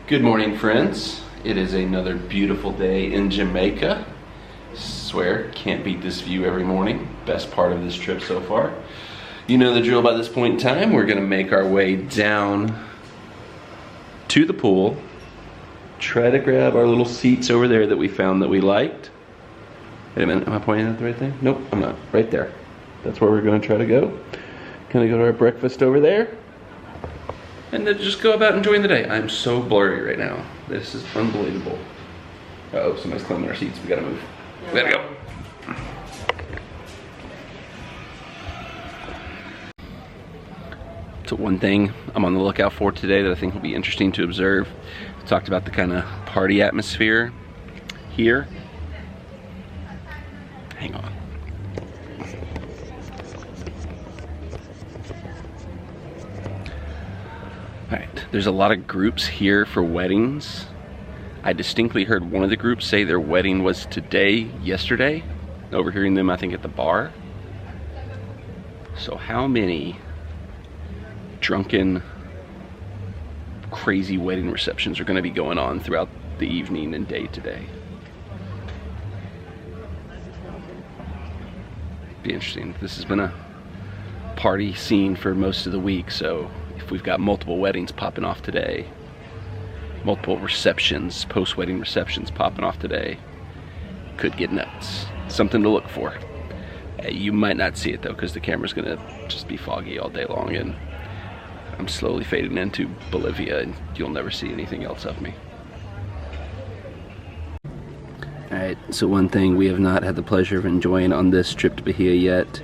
Good morning, friends. It is another beautiful day in Jamaica. Swear, can't beat this view every morning. Best part of this trip so far. You know the drill by this point in time. We're gonna make our way down to the pool. Try to grab our little seats over there that we found that we liked. Wait a minute, am I pointing at the right thing? Nope, I'm not. Right there. That's where we're gonna try to go. Gonna go to our breakfast over there. And then just go about enjoying the day. I'm so blurry right now. This is unbelievable. Uh-oh, somebody's climbing our seats. We gotta move. We gotta go. So one thing I'm on the lookout for today that I think will be interesting to observe. We talked about the kind of party atmosphere here. Hang on. Alright, there's a lot of groups here for weddings. I distinctly heard one of the groups say their wedding was yesterday. Overhearing them, I think, at the bar. So how many drunken, crazy wedding receptions are going to be going on throughout the evening and day today? Be interesting. This has been a party scene for most of the week, so if we've got multiple weddings popping off today, multiple receptions, post-wedding receptions popping off today, could get nuts. Something to look for. You might not see it though, because the camera's gonna just be foggy all day long, and I'm slowly fading into Bolivia, and you'll never see anything else of me. Alright, so one thing we have not had the pleasure of enjoying on this trip to Bahia yet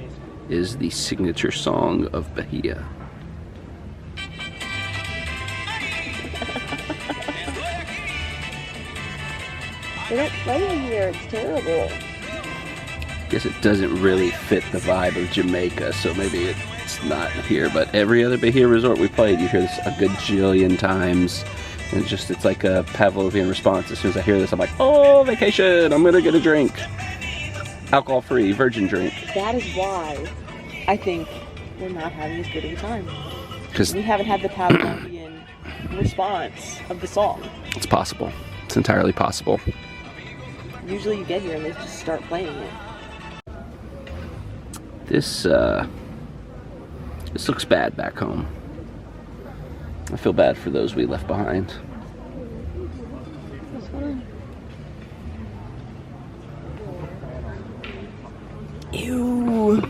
is the signature song of Bahia. They don't play it here, it's terrible. Guess it doesn't really fit the vibe of Jamaica, so maybe it's not here, but every other Bahia resort we played, you hear this a good jillion times, and it's like a Pavlovian response. As soon as I hear this, I'm like, oh, vacation, I'm gonna get a drink. Alcohol-free, virgin drink. That is why I think we're not having as good of a time. Because we haven't had the Pavlovian response of the song. It's possible. It's entirely possible. Usually you get here and they just start playing it. This looks bad back home. I feel bad for those we left behind. Ew.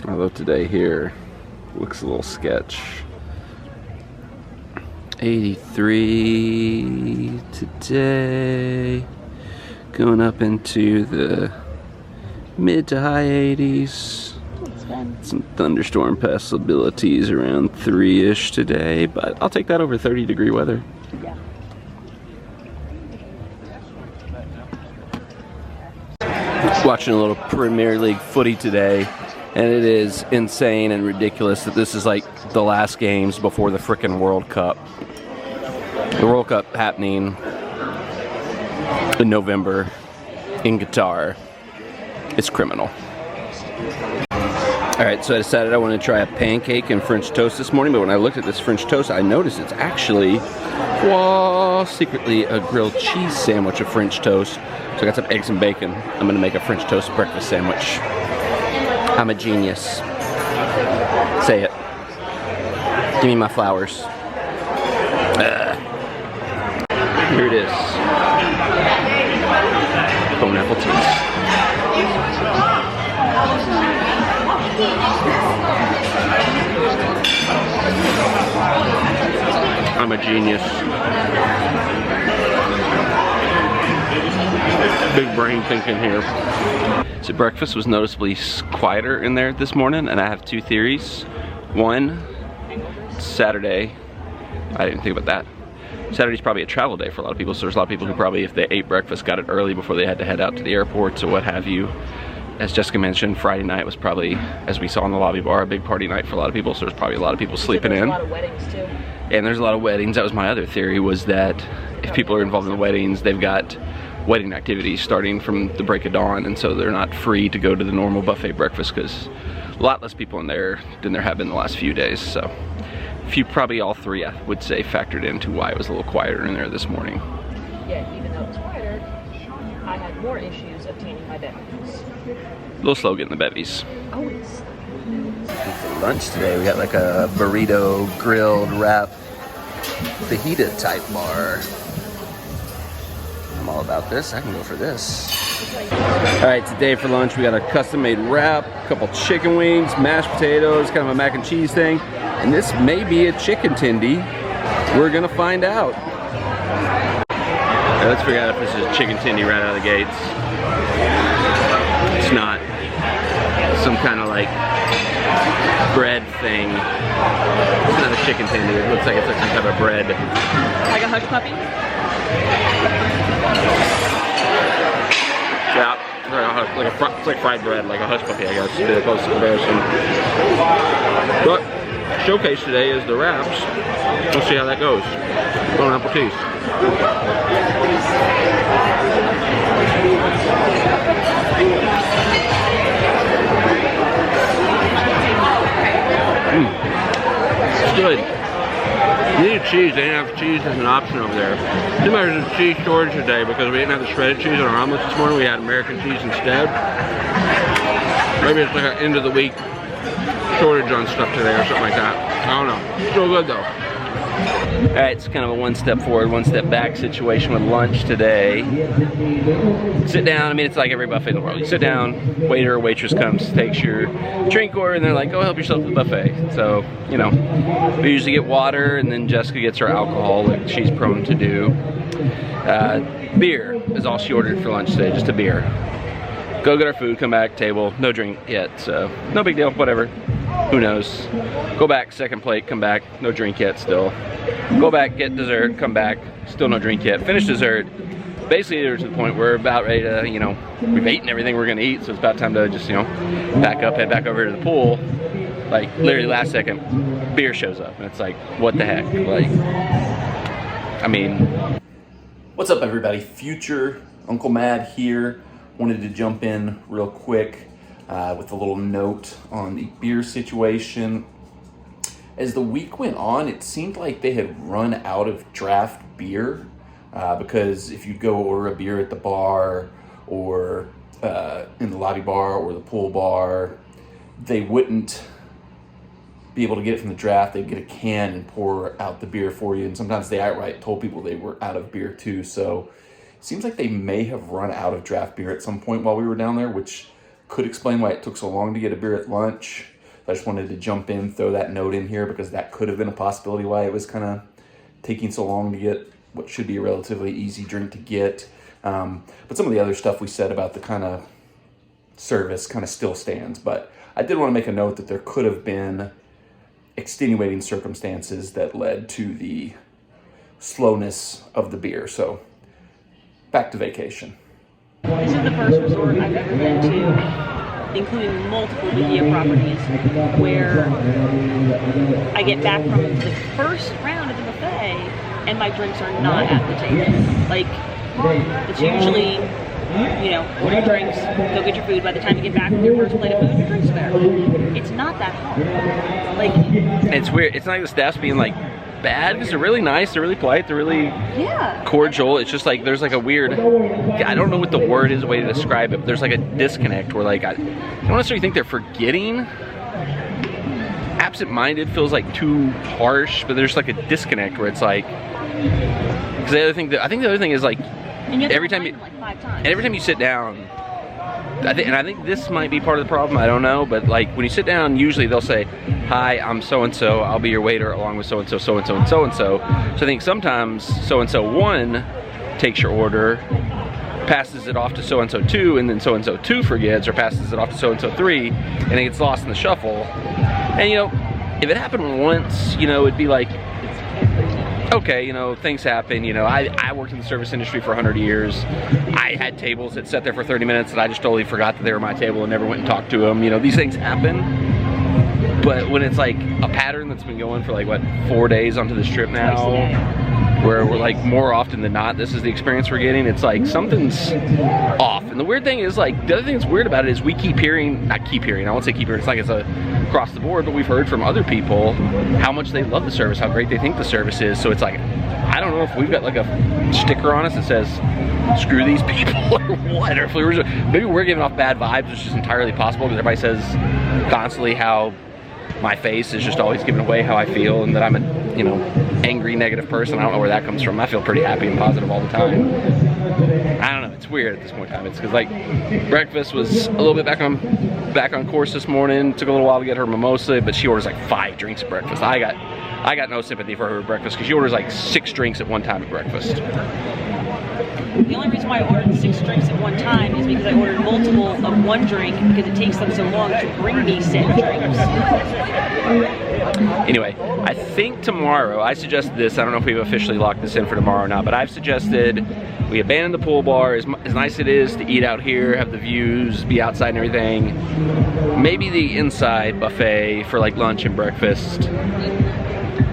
Although today here looks a little sketch. 83 today, going up into the mid to high 80s. Some thunderstorm possibilities around 3-ish today, but I'll take that over 30-degree weather. Yeah. Watching a little Premier League footy today, and it is insane and ridiculous that this is like the last games before the frickin' World Cup. The World Cup happening in November in Qatar. It's criminal. Alright, so I decided I wanted to try a pancake and French toast this morning, but when I looked at this French toast, I noticed it's actually, secretly a grilled cheese sandwich of French toast. So I got some eggs and bacon. I'm going to make a French toast breakfast sandwich. I'm a genius. Say it. Give me my flowers. Here it is. Bone apple toast. I'm a genius. Big brain thinking here. So breakfast was noticeably quieter in there this morning, and I have two theories. One, Saturday, I didn't think about that. Saturday's probably a travel day for a lot of people, so there's a lot of people who probably, if they ate breakfast, got it early before they had to head out to the airport or what have you. As Jessica mentioned, Friday night was probably, as we saw in the lobby bar, a big party night for a lot of people, so there's probably a lot of people sleeping in. There's a lot of weddings too. And there's a lot of weddings. That was my other theory, was that if people are involved in the weddings, they've got wedding activities starting from the break of dawn, and so they're not free to go to the normal buffet breakfast because a lot less people in there than there have been the last few days. So probably all three, I would say, factored into why it was a little quieter in there this morning. Yeah, even though it was quieter, I had more issues obtaining my bevies. A little slow getting the bevies. Always. For lunch today, we got like a burrito, grilled, wrap, fajita type bar. I'm all about this. I can go for this. All right, today for lunch we got a custom-made wrap, a couple chicken wings, mashed potatoes, kind of a mac and cheese thing, and this may be a chicken tendy. We're gonna find out. Right, let's figure out if this is a chicken tendy right out of the gates. It's not. Some kind of like bread thing. It's not a chicken tendy. It looks like it's like some type of bread. Like a hush puppy? Yeah, it's like fried bread, like a hush puppy, I guess, to be the closest comparison. But showcase today is the wraps. We'll see how that goes. Bon appetit. It's good. You needed cheese. They didn't have cheese as an option over there. Seems like there's a cheese shortage today because we didn't have the shredded cheese on our omelets this morning. We had American cheese instead. Maybe it's like an end of the week shortage on stuff today or something like that. I don't know. Still good though. All right, it's kind of a one step forward, one step back situation with lunch today. Sit down, I mean, it's like every buffet in the world. You sit down, waiter or waitress comes, takes your drink order, and they're like, go help yourself to the buffet. So, you know, we usually get water, and then Jessica gets her alcohol, like she's prone to do. Beer is all she ordered for lunch today, just a beer. Go get our food, come back, table, no drink yet, so no big deal, whatever. Who knows? Go back, second plate, come back, no drink yet still. Go back, get dessert, come back, still no drink yet. Finish dessert. Basically, we're to the point where we're about ready to, you know, we've eaten everything we're gonna eat, so it's about time to just, you know, pack up, head back over to the pool. Like, literally last second, beer shows up, and it's like, what the heck? Like, I mean. What's up, everybody? Future Uncle Mad here. Wanted to jump in real quick with a little note on the beer situation. As the week went on, it seemed like they had run out of draft beer because if you go order a beer at the bar or in the lobby bar or the pool bar, they wouldn't be able to get it from the draft. They'd get a can and pour out the beer for you, and sometimes they outright told people they were out of beer too. So it seems like they may have run out of draft beer at some point while we were down there, which could explain why it took so long to get a beer at lunch. I just wanted to jump in, throw that note in here because that could have been a possibility why it was kind of taking so long to get what should be a relatively easy drink to get. But some of the other stuff we said about the kind of service kind of still stands. But I did want to make a note that there could have been extenuating circumstances that led to the slowness of the beer. So back to vacation. This is the first resort I've ever been to, including multiple Bahia properties, where I get back from the first round of the buffet and my drinks are not at the table. Like, it's usually, you know, order your drinks, go get your food. By the time you get back with your first plate of food, your drinks are there. It's not that hard. Like, it's weird. It's not like the staff's being like bad, because they're really nice, they're really polite, they're really cordial. It's just like there's like a weird, I don't know what the word is, a way to describe it, but there's like a disconnect where like I don't necessarily think they're forgetting. Absent-minded feels like too harsh, but there's like a disconnect where it's like, because the other thing, I think the other thing is like every time you, like 5 times. and every time you sit down, I think this might be part of the problem, I don't know, but like when you sit down, usually they'll say, hi, I'm so-and-so, I'll be your waiter along with so-and-so, so-and-so, and so-and-so. So I think sometimes so-and-so 1 takes your order, passes it off to so-and-so 2, and then so-and-so 2 forgets, or passes it off to so-and-so 3, and it gets lost in the shuffle. And you know, if it happened once, you know, it'd be like, okay, you know, things happen. You know, I worked in the service industry for 100 years. I had tables that sat there for 30 minutes that I just totally forgot that they were my table and never went and talked to them. You know, these things happen. But when it's like a pattern that's been going for like, what, 4 days onto this trip now, where we're like more often than not, this is the experience we're getting. It's like something's off. And the weird thing is, like, the other thing that's weird about it is we keep hearing, I won't say keep hearing, it's like it's across the board, but we've heard from other people how much they love the service, how great they think the service is. So it's like, I don't know if we've got like a sticker on us that says screw these people or what, or if maybe we're giving off bad vibes, which is entirely possible because everybody says constantly how my face is just always giving away how I feel and that I'm a, you know, angry, negative person. I don't know where that comes from. I feel pretty happy and positive all the time. I don't know, it's weird at this point in time. It's because like breakfast was a little bit back on course this morning. Took a little while to get her mimosa, but she orders like 5 drinks at breakfast. I got no sympathy for her at breakfast because she orders like 6 drinks at one time at breakfast. The only reason why I ordered 6 drinks at one time is because I ordered multiple of one drink because it takes them so long to bring me said drinks. Anyway, I think tomorrow, I suggested this, I don't know if we've officially locked this in for tomorrow or not, but I've suggested we abandon the pool bar, as nice as it is to eat out here, have the views, be outside and everything. Maybe the inside buffet for like lunch and breakfast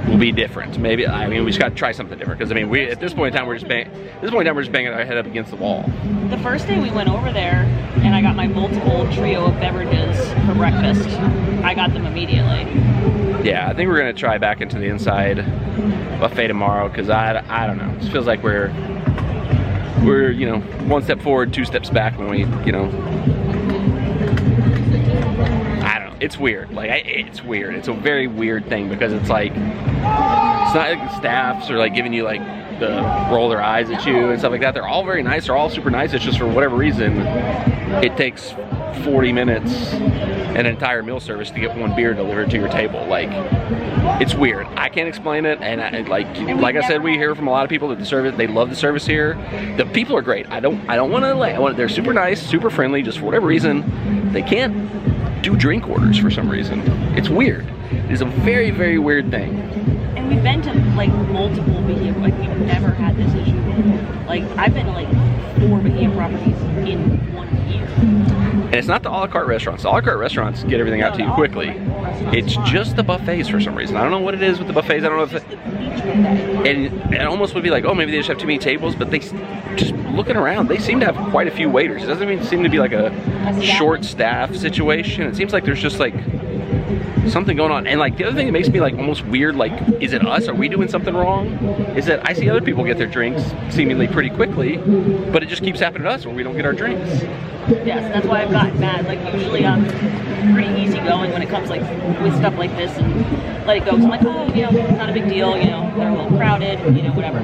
will be different. Maybe, I mean, we just got to try something different because I mean, at this point in time we're just banging our head up against the wall. The first day we went over there and I got my multiple trio of beverages for breakfast, I got them immediately. Yeah, I think we're gonna try back into the inside buffet tomorrow because I don't know. It feels like we're you know, 1 step forward, 2 steps back when we, you know. It's weird. Like, it's weird. It's a very weird thing because it's like, it's not like the staffs are like giving you like the roll their eyes at you and stuff like that. They're all very nice. They're all super nice. It's just for whatever reason, it takes 40 minutes and an entire meal service to get 1 beer delivered to your table. Like, it's weird. I can't explain it. And like I said, we hear from a lot of people that the service, they love the service here. The people are great. I don't want to. They're super nice, super friendly. Just for whatever reason, they can't do drink orders for some reason. It's weird. It is a very, very weird thing. And we've been to like multiple Bahia, like we've never had this issue. Like I've been to like 4 Bahia properties in 1 year. And it's not the a la carte restaurants. The a la carte restaurants get everything out to you quickly. It's just the buffets for some reason. I don't know what it is with the buffets. I don't know if and it almost would be like, oh, maybe they just have too many tables, but they just looking around, they seem to have quite a few waiters. It doesn't seem to be like a short staff situation. It seems like there's just like something going on. And like the other thing that makes me like almost weird, like, is it us? Are we doing something wrong? Is that I see other people get their drinks seemingly pretty quickly, but it just keeps happening to us where we don't get our drinks. Yes, that's why I've gotten mad. Like usually I'm pretty easygoing when it comes like with stuff like this and let it go. So I'm like, oh, you know, not a big deal, you know, they're a little crowded, you know, whatever.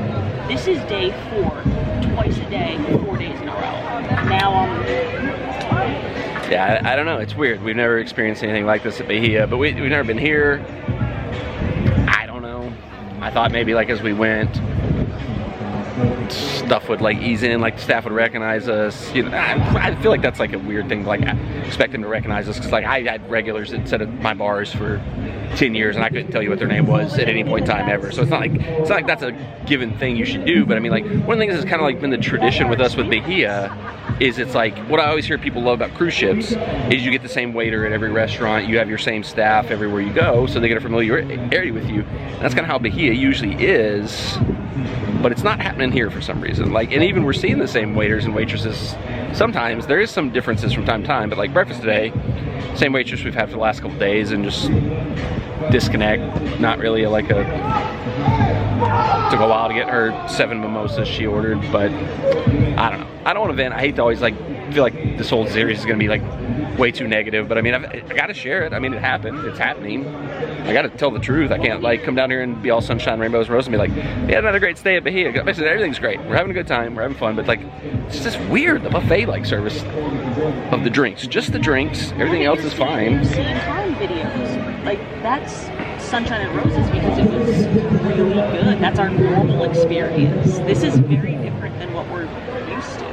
This is day 4, twice a day, 4 days in a row. Now yeah, I don't know, it's weird. We've never experienced anything like this at Bahia, but we've never been here. I don't know. I thought maybe like as we went, stuff would like ease in, like the staff would recognize us. You know, I feel like that's like a weird thing, like expect them to recognize us, because like I had regulars that sat at my bars for 10 years and I couldn't tell you what their name was at any point in time ever. So it's not like that's a given thing you should do, but I mean, like one of the things that's kind of like been the tradition with us with Bahia is it's like, what I always hear people love about cruise ships is you get the same waiter at every restaurant, you have your same staff everywhere you go, so they get a familiarity with you. And that's kind of how Bahia usually is, but it's not happening here for some reason. Like, and even we're seeing the same waiters and waitresses. Sometimes there is some differences from time to time, but like breakfast today, same waitress we've had for the last couple days, and just disconnect. Not really like a, took a while to get her 7 mimosas she ordered, but I don't know. I don't want to vent. I hate to always like feel like this whole series is gonna be like way too negative, but I mean, I gotta share it. I mean, it happened, it's happening. I gotta tell the truth. I can't like come down here and be all sunshine, rainbows, roses and be like, yeah, another great stay at Bahia. Basically, everything's great. We're having a good time, we're having fun, but like, it's just weird, the buffet like service of the drinks. Just the drinks, everything else is fine. Seeing time videos, like that's sunshine and roses because it was really good. That's our normal experience. This is very different than what we're used to.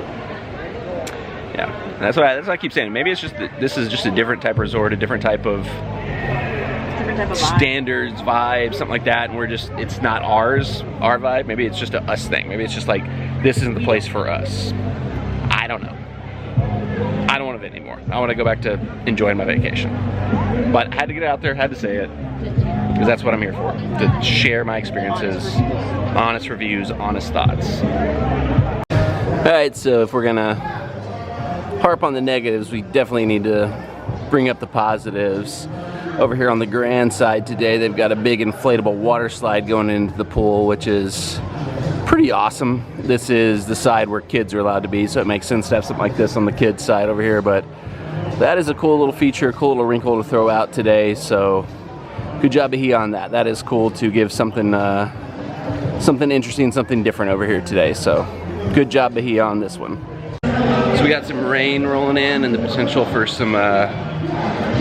Yeah, that's what I keep saying. Maybe it's just that this is just a different type of resort, a different type of standards, vibe, something like that, and we're just, it's not our vibe. Maybe it's just a us thing. Maybe it's just like, this isn't the place for us. I don't know. I don't want to vent anymore. I want to go back to enjoying my vacation. But I had to get out there, had to say it. because that's what I'm here for, to share my experiences, honest reviews, honest thoughts. Alright, so if we're gonna harp on the negatives, we definitely need to bring up the positives. Over here on the Grand side today, they've got a big inflatable water slide going into the pool, which is pretty awesome. This is the side where kids are allowed to be, so it makes sense to have something like this on the kids side over here, but that is a cool little feature, a cool little wrinkle to throw out today, so good job Bahia on that. That is cool to give something something interesting, something different over here today, so good job Bahia on this one. So we got some rain rolling in and the potential for some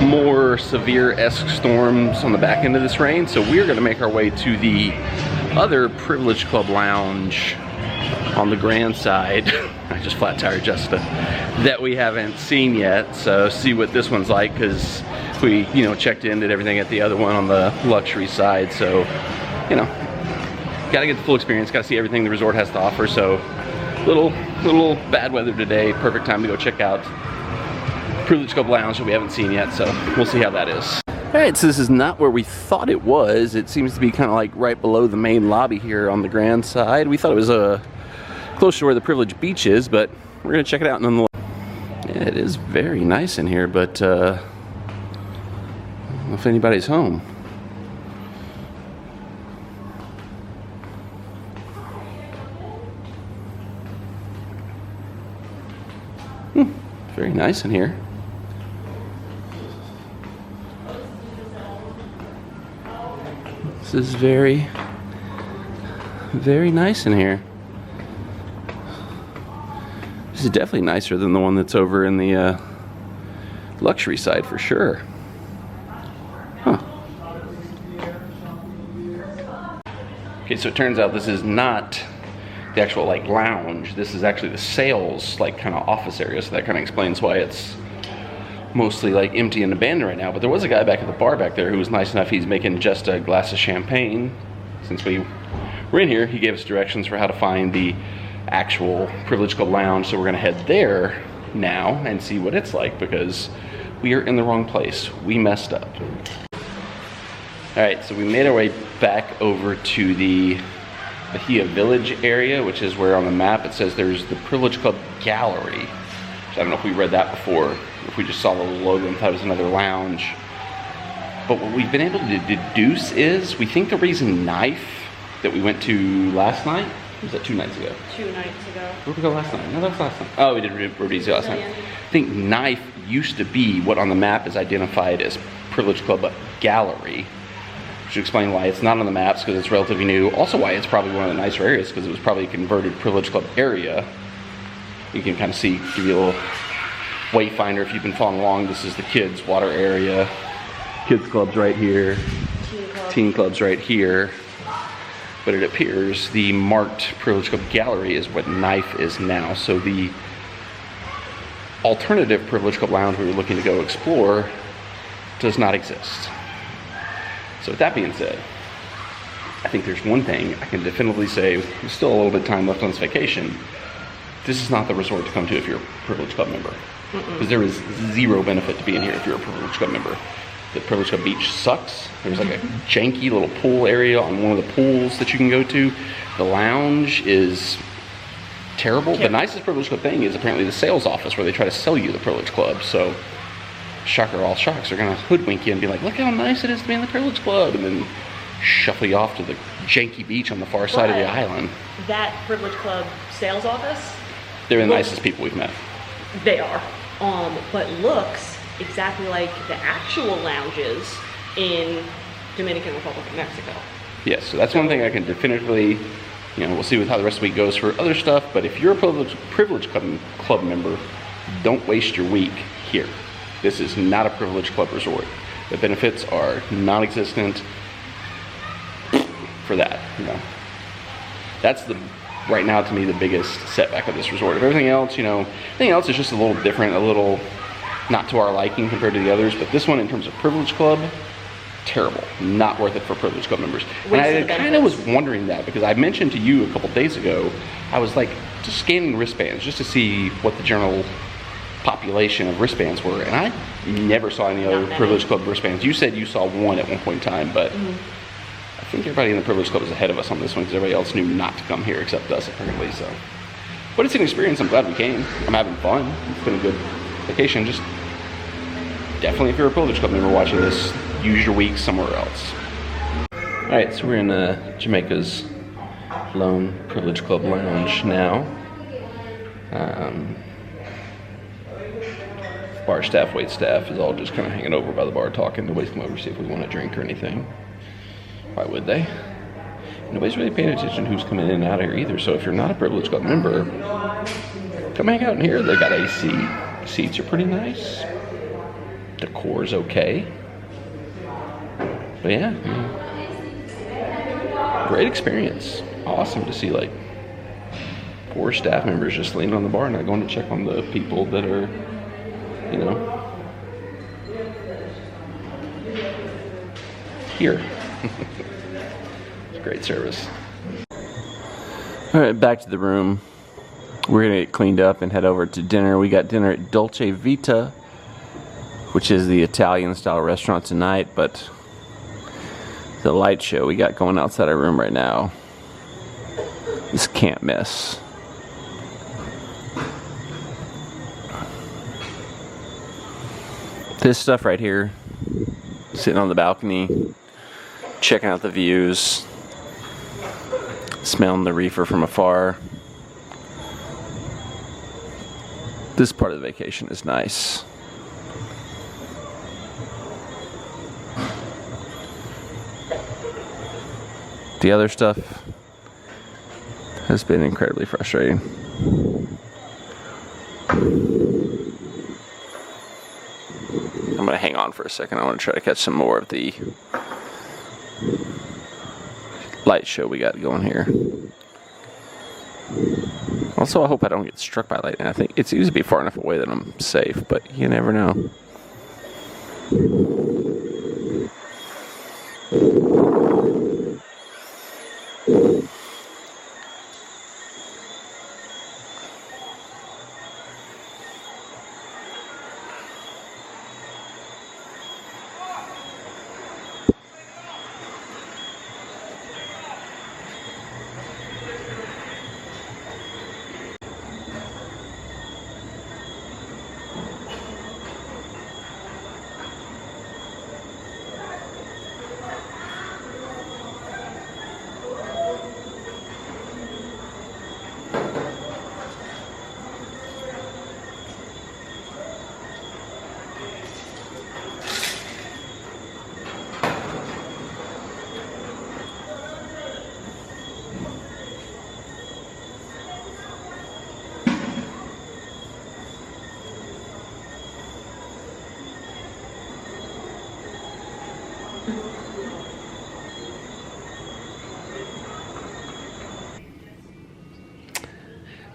more severe-esque storms on the back end of this rain, so we're gonna make our way to the other Privilege Club lounge on the Grand side. I just flat tire Jessica, that we haven't seen yet, so see what this one's like, because we, you know, checked in, did everything at the other one on the luxury side, so, you know, gotta get the full experience, gotta see everything the resort has to offer, so little bad weather today, perfect time to go check out Privilege Club lounge that we haven't seen yet, so we'll see how that is. Alright, so this is not where we thought it was. It seems to be kind of like right below the main lobby here on the Grand side. We thought it was close to where the Privilege Beach is, but we're going to check it out nonetheless. Yeah, it is very nice in here, but I don't know if anybody's home. Very nice in here. This is very, very nice in here. This is definitely nicer than the one that's over in the luxury side for sure. Huh. Okay, so it turns out this is not the actual like lounge. This is actually the sales like kind of office area, so that kind of explains why it's mostly like empty and abandoned right now. But there was a guy back at the bar back there who was nice enough. He's making just a glass of champagne. Since we were in here, he gave us directions for how to find the actual Privilege Club lounge, so we're gonna head there now and see what it's like, because we are in the wrong place. We messed up. All right, so we made our way back over to the Bahia Village area, which is where on the map it says there's the Privilege Club Gallery. I don't know if we read that before, if we just saw the logo and thought it was another lounge. But what we've been able to deduce is, we think the reason Knife that we went to last night, was that 2 nights ago? 2 nights ago. Where did we go last night? No, that was last night. Oh, we did Rodizio last night. I think Knife used to be what on the map is identified as Privilege Club Gallery, which would explain why it's not on the maps, because it's relatively new. Also why it's probably one of the nicer areas, because it was probably a converted Privilege Club area. You can kind of see, give you a little wayfinder if you've been following along. This is the kids' water area. Kids club's right here. Teen club's right here. But it appears the marked Privilege Club Gallery is what Knife is now. So the alternative Privilege Club lounge we were looking to go explore does not exist. So with that being said, I think there's one thing I can definitively say, there's still a little bit of time left on this vacation. This is not the resort to come to if you're a Privilege Club member. Because there is zero benefit to being here if you're a Privilege Club member. The Privilege Club beach sucks. There's like a janky little pool area on one of the pools that you can go to. The lounge is terrible. The nicest Privilege Club thing is apparently the sales office, where they try to sell you the Privilege Club. So, shocker all shocks, they're gonna hoodwink you and be like, look how nice it is to be in the Privilege Club, and then shuffle you off to the janky beach on the far side of the island. That Privilege Club sales office, they're the nicest people we've met. They are, but looks exactly like the actual lounges in Dominican Republic and Mexico. Yes, so that's one thing I can definitively, you know, we'll see with how the rest of the week goes for other stuff, but if you're a Privilege Club member, don't waste your week here. This is not a Privilege Club resort. The benefits are non-existent for that, you know. That's the, right now to me, the biggest setback of this resort. If everything else, you know, everything else is just a little different, a little not to our liking compared to the others, but this one in terms of Privilege Club, terrible. Not worth it for Privilege Club members. And I kind of was wondering that, because I mentioned to you a couple days ago, I was like just scanning wristbands just to see what the general population of wristbands were, and I never saw any other Privilege Club wristbands. You said you saw one at one point in time, but I think everybody in the Privilege Club is ahead of us on this one because everybody else knew not to come here except us apparently. So, but it's an experience. I'm glad we came. I'm having fun. It's been a good vacation. Just definitely, if you're a Privilege Club member watching this, use your week somewhere else. All right, so we're in Jamaica's Lone Privilege Club Lounge now. Bar staff, wait staff is all just kind of hanging over by the bar talking. Nobody's come over to see if we want a drink or anything. Why would they? Nobody's really paying attention to who's coming in and out of here either. So if you're not a Privilege Club member, come hang out in here. They got AC. Seats are pretty nice. Decor's okay. But yeah, great experience. Awesome to see like 4 staff members just leaning on the bar, not going to check on the people that are, you know, here. It's great service. All right, back to the room. We're gonna get cleaned up and head over to dinner. We got dinner at Dolce Vita, which is the Italian style restaurant tonight, but the light show we got going outside our room right now, this can't miss. This stuff right here, sitting on the balcony, checking out the views, smelling the reefer from afar. This part of the vacation is nice. The other stuff has been incredibly frustrating. I'm gonna hang on for a second. I want to try to catch some more of the light show we got going here. Also, I hope I don't get struck by lightning. I think it seems to be far enough away that I'm safe, but you never know.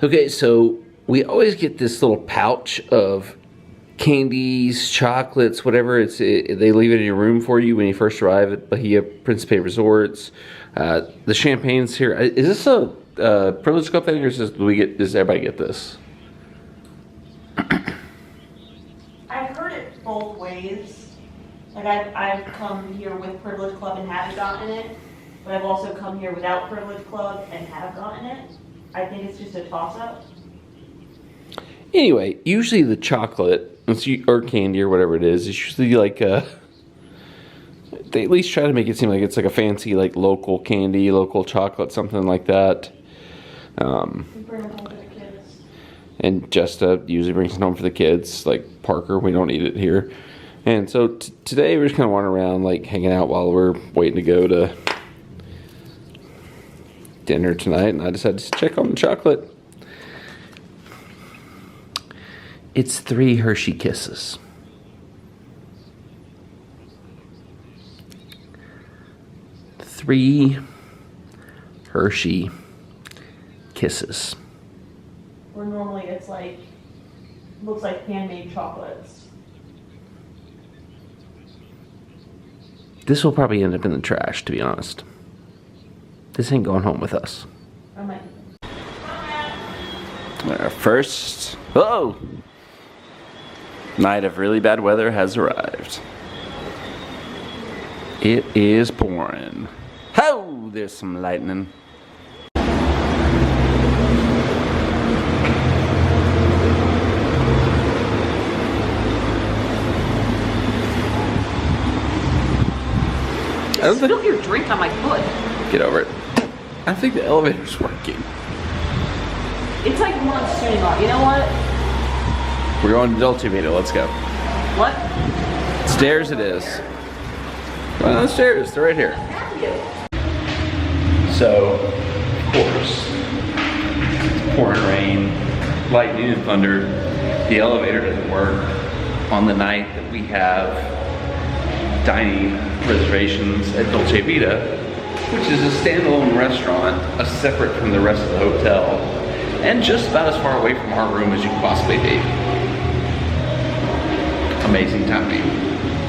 Okay, so we always get this little pouch of candies, chocolates, whatever. They leave it in your room for you when you first arrive at Bahia Principe Resorts. The champagne's here. Is this a Privilege Club thing, or does everybody get this? I've heard it both ways. Like I've come here with Privilege Club and haven't gotten it, but I've also come here without Privilege Club and have gotten it. I think it's just a toss-up. Anyway, usually the chocolate or candy or whatever it is usually like they at least try to make it seem like it's like a fancy like local candy, local chocolate, something like that. Bring them home for the kids. And Jesta usually brings it home for the kids. Like Parker, we don't eat it here. And so today we're just kind of wandering around, like hanging out while we're waiting to go to dinner tonight, and I decided to check on the chocolate. It's 3 Hershey Kisses. Three Hershey Kisses. Where normally it's like, looks like handmade chocolates. This will probably end up in the trash, to be honest. This ain't going home with us. I might. Our first, whoa! Night of really bad weather has arrived. It is pouring. Oh, there's some lightning. You spilled your drink on my foot. Get over it. I think the elevator's working. It's like monsoon on. You know what? We're going to Dolce Vita. Let's go. What? Stairs it is. Well, the stairs. They're right here. So, of course, it's pouring rain, lightning and thunder. The elevator doesn't work on the night that we have dining reservations at Dolce Vita, which is a standalone restaurant, separate from the rest of the hotel, and just about as far away from our room as you can possibly be. Amazing timing.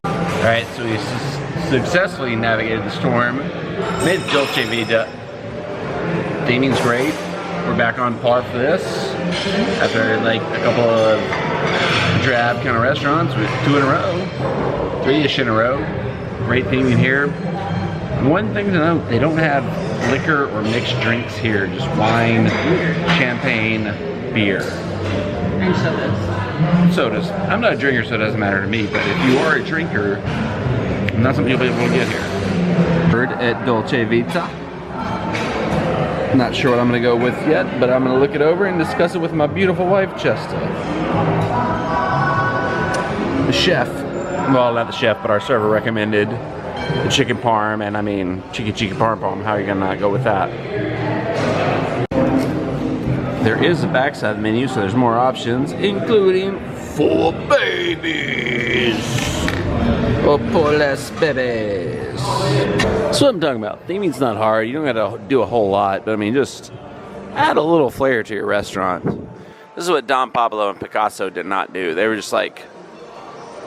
All right, so we successfully navigated the storm, made it to Dolce Vita. Theming's great. We're back on par for this after like a couple of drab kind of restaurants with 2 in a row, 3-ish in a row. Great theming here. One thing to note, they don't have liquor or mixed drinks here, just wine, champagne, beer. And sodas. Sodas. I'm not a drinker, so it doesn't matter to me, but if you are a drinker, not something you'll be able to get here. Bird at Dolce Vita. Not sure what I'm gonna go with yet, but I'm gonna look it over and discuss it with my beautiful wife, Chesta. The chef, well, not the chef, but our server recommended the chicken parm, and I mean, chicken parm. How are you gonna not go with that? There is a backside of the menu, so there's more options, including 4 babies. Oh, por las bebés. That's what I'm talking about. Theming's not hard. You don't got to do a whole lot, but I mean, just add a little flair to your restaurant. This is what Don Pablo and Picasso did not do. They were just like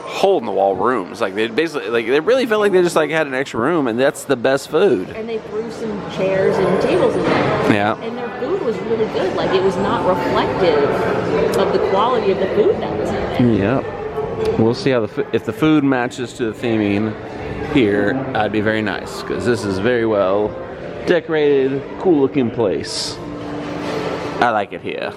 hole in the wall rooms. Like they basically, like they really felt like they just like had an extra room, and that's the best food. And they threw some chairs and tables in there. Yeah. And their food was really good. Like it was not reflective of the quality of the food that was in there. Yeah. We'll see how if the food matches to the theming here. That'd be very nice because this is very well decorated, cool looking place. I like it here.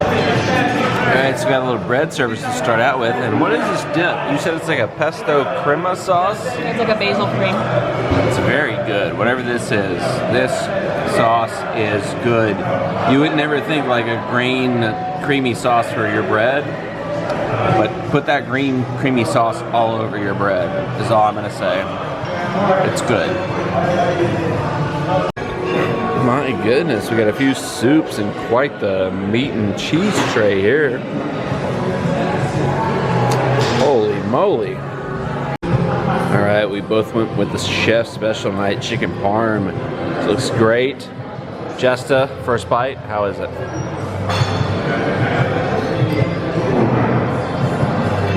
Alright, so we got a little bread service to start out with. And what is this dip? You said it's like a pesto crema sauce? It's like a basil cream. It's very good. Whatever this is, this sauce is good. You would never think like a green creamy sauce for your bread, but put that green creamy sauce all over your bread is all I'm gonna say. It's good. My goodness, we got a few soups and quite the meat and cheese tray here. Holy moly. All right, we both went with the chef special night chicken parm. This looks great. Jesta, first bite, how is it?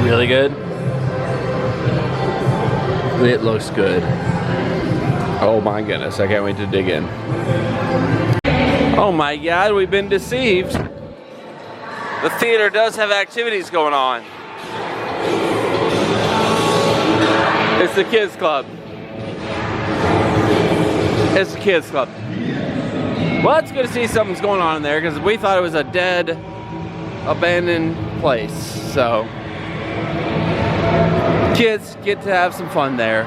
Really good? It looks good. Oh my goodness, I can't wait to dig in. Oh my God, we've been deceived. The theater does have activities going on. It's the kids club. It's the kids club. Well, it's good to see something's going on in there because we thought it was a dead, abandoned place. So, kids get to have some fun there.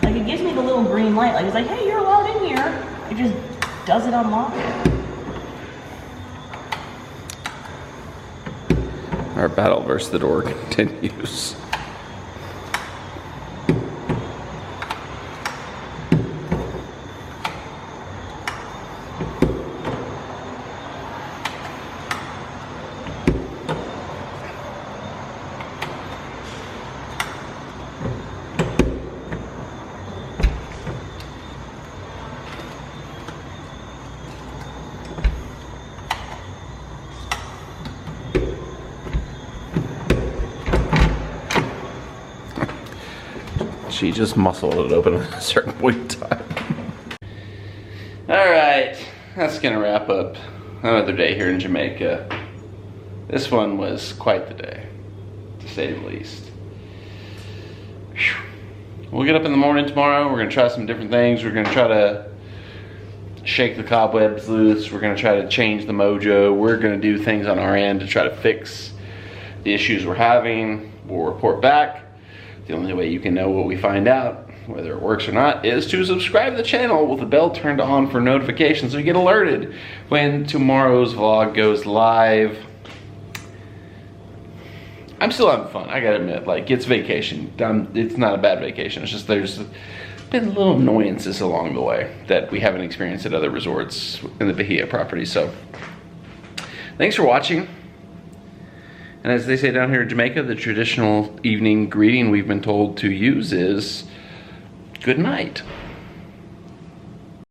Like it gives me the little green light. Like it's like, hey, you're allowed in here. It just doesn't unlock it. Our battle versus the door continues. She just muscled it open at a certain point in time. All right, that's gonna wrap up another day here in Jamaica. This one was quite the day, to say the least. Whew. We'll get up in the morning tomorrow. We're gonna try some different things. We're gonna try to shake the cobwebs loose. We're gonna try to change the mojo. We're gonna do things on our end to try to fix the issues we're having. We'll report back. The only way you can know what we find out, whether it works or not, is to subscribe to the channel with the bell turned on for notifications so you get alerted when tomorrow's vlog goes live. I'm still having fun, I gotta admit. Like, it's vacation. It's not a bad vacation. It's just there's been little annoyances along the way that we haven't experienced at other resorts in the Bahia property. So, thanks for watching. And as they say down here in Jamaica, the traditional evening greeting we've been told to use is good night.